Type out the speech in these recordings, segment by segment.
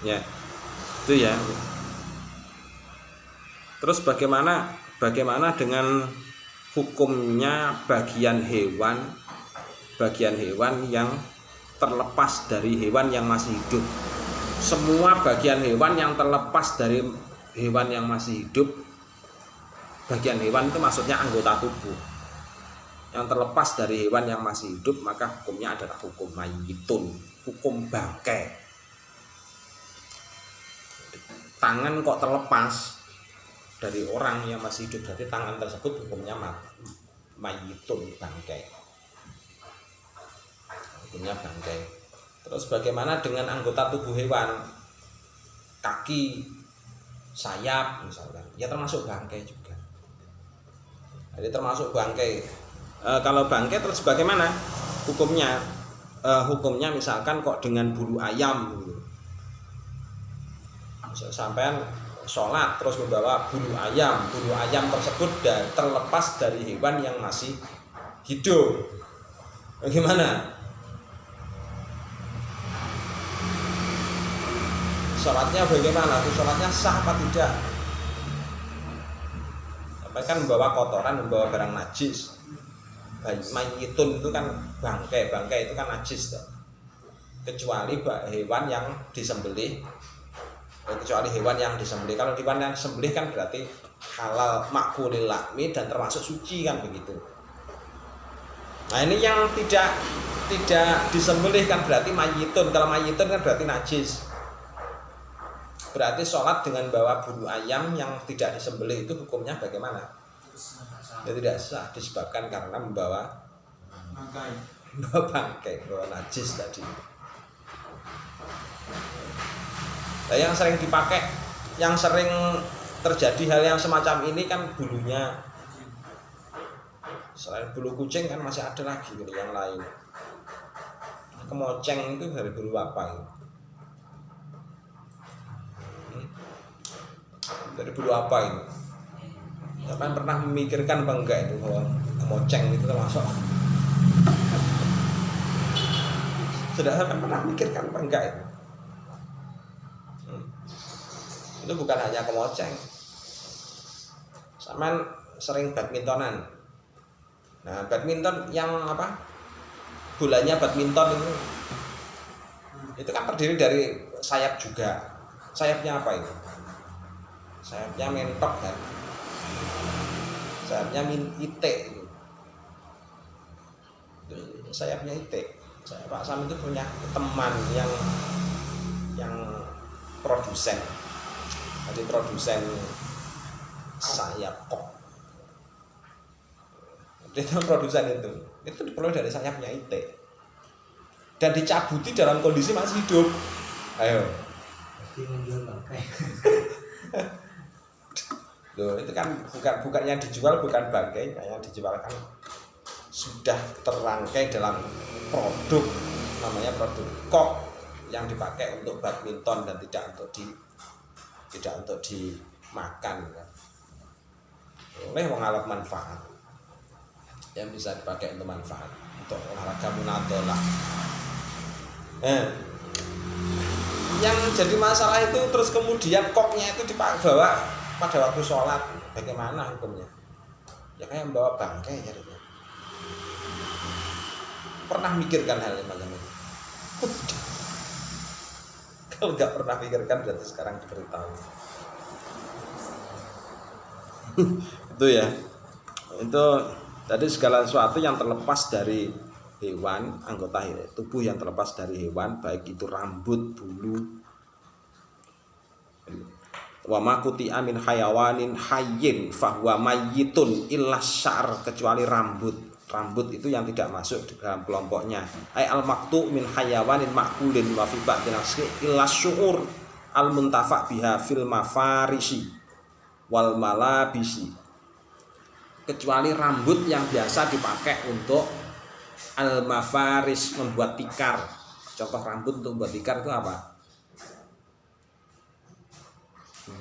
Ya, itu ya. Terus bagaimana dengan hukumnya bagian hewan yang terlepas dari hewan yang masih hidup? Semua bagian hewan yang terlepas dari hewan yang masih hidup, bagian hewan itu maksudnya anggota tubuh yang terlepas dari hewan yang masih hidup, maka hukumnya adalah hukum mayyitun, hukum bangkai. Tangan kok terlepas dari orang yang masih hidup, berarti tangan tersebut hukumnya mayyitun, bangkai. Hukumnya bangkai. Terus bagaimana dengan anggota tubuh hewan? Kaki, sayap misalkan, ya termasuk bangkai juga. Jadi termasuk bangkai. Kalau bangkai terus bagaimana hukumnya? Hukumnya misalkan kok dengan bulu ayam gitu. Sampean sholat terus membawa bulu ayam tersebut terlepas dari hewan yang masih hidup, bagaimana? Sholatnya bagaimana? Sholatnya sah apa tidak? Sampai kan membawa kotoran, membawa barang najis. Mayyitun itu kan bangkai itu kan najis toh. Kecuali hewan yang disembelih. Kalau hewan yang disembelih kan berarti halal makulil lakmi dan termasuk suci kan begitu. Nah ini yang tidak disembelih kan berarti mayyitun. Kalau mayyitun kan berarti najis. Berarti sholat dengan bawa bulu ayam yang tidak disembelih itu hukumnya bagaimana? Ya tidak sah, disebabkan karena membawa bangkai, bawa najis tadi. Nah, yang sering dipakai, yang sering terjadi hal yang semacam ini kan bulunya. Selain bulu kucing kan masih ada lagi yang lain. Kemoceng itu dari bulu apa ini? Dari bulu apa ini? Siapa pernah memikirkan apa enggak itu bahwa kemoceng itu termasuk? Sudah sampai pernah memikirkan apa enggak itu? Itu bukan hanya kemoceng. Saman sering badmintonan. Nah, badminton yang apa? Bolanya badminton itu kan terdiri dari sayap juga. Sayapnya apa itu? Sayapnya mentok kan. Sayapnya ite itu. Sayapnya ite. Pak Sam itu punya teman yang produsen. Jadi produsen sayap kok. Itu produsen itu diperoleh dari sayapnya ite. Dan dicabuti dalam kondisi masih hidup. Ayo. Loh, itu kan bukannya dijual, bukan bangkai, yang dijual kan sudah terangkai dalam produk, namanya produk kok yang dipakai untuk badminton dan tidak untuk dimakan kan. Oleh mengalami manfaat yang bisa dipakai untuk manfaat untuk olahraga munatolah. Yang jadi masalah itu terus kemudian koknya itu dibawa pada waktu sholat, bagaimana hukumnya? Ya kayak membawa bangkai jadinya. Pernah mikirkan hal yang macam itu? Kalau nggak pernah mikirkan berarti sekarang diberitahu. Itu ya. Itu tadi segala sesuatu yang terlepas dari hewan, anggota tubuh yang terlepas dari hewan, baik itu rambut, bulu. Wa ma quti'a min hayawanin hayyin fahuwa mayyitun illa syar, kecuali rambut. Rambut itu yang tidak masuk di dalam kelompoknya. Ai al maqtu' min hayawanin ma'kulin wa fi ba'dil asli illa syu'ur al muntafa' biha fil mafarisi wal malabisi. Kecuali rambut yang biasa dipakai untuk al mafaris, membuat tikar. Contoh rambut untuk membuat tikar itu apa?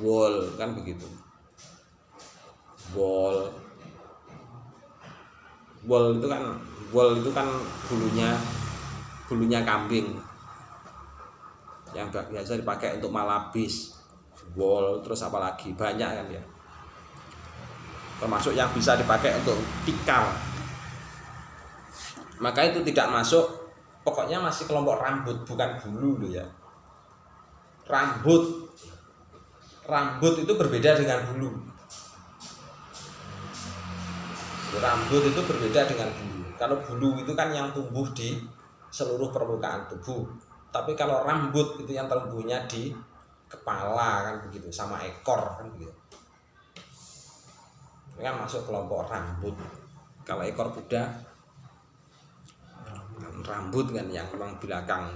Wol kan begitu. Wol itu kan bulunya kambing. yang biasa dipakai untuk malabis, wol, terus apalagi banyak kan ya. Termasuk yang bisa dipakai untuk tikar. Maka itu tidak masuk, pokoknya masih kelompok rambut, bukan bulu loh ya. Rambut itu berbeda dengan bulu. Rambut itu berbeda dengan bulu. Kalau bulu itu kan yang tumbuh di seluruh permukaan tubuh. Tapi kalau rambut itu yang tumbuhnya di kepala kan begitu, sama ekor kan begitu. Ini kan masuk kelompok rambut. Kalau ekor kuda rambut kan yang belakang,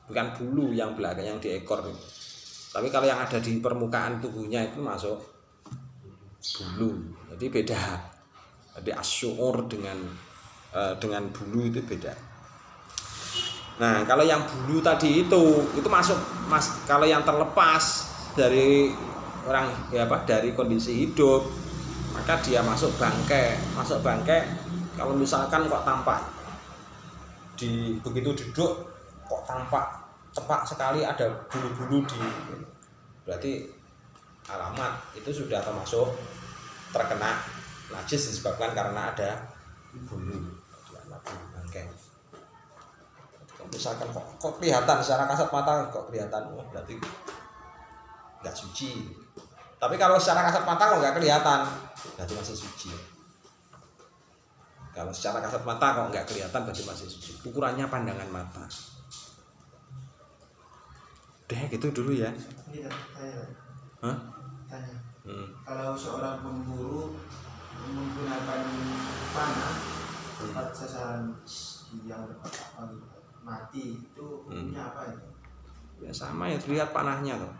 bukan bulu yang belakang, yang di ekor. Tapi kalau yang ada di permukaan tubuhnya itu masuk bulu. Jadi beda. Jadi asyur dengan bulu itu beda. Nah, kalau yang bulu tadi itu masuk kalau yang terlepas dari orang ya apa, dari kondisi hidup, maka dia masuk bangkai. Masuk bangkai kalau misalkan kok tampak begitu duduk kok tampak tepak sekali ada bulu-bulu berarti alamat itu sudah termasuk terkena najis disebabkan karena ada bulu bangkai. Misalkan kok kelihatan secara kasat mata kok kelihatan, berarti nggak suci. Tapi kalau secara kasat mata kok nggak kelihatan, berarti masih suci. Kalau secara kasat mata kok nggak kelihatan, berarti masih suci. Ukurannya pandangan mata. Udah gitu dulu ya. Tanya. Kalau seorang pemburu menggunakan panah tempat sasaran yang mati itu punya apa itu? Ya sama ya, dilihat panahnya tuh.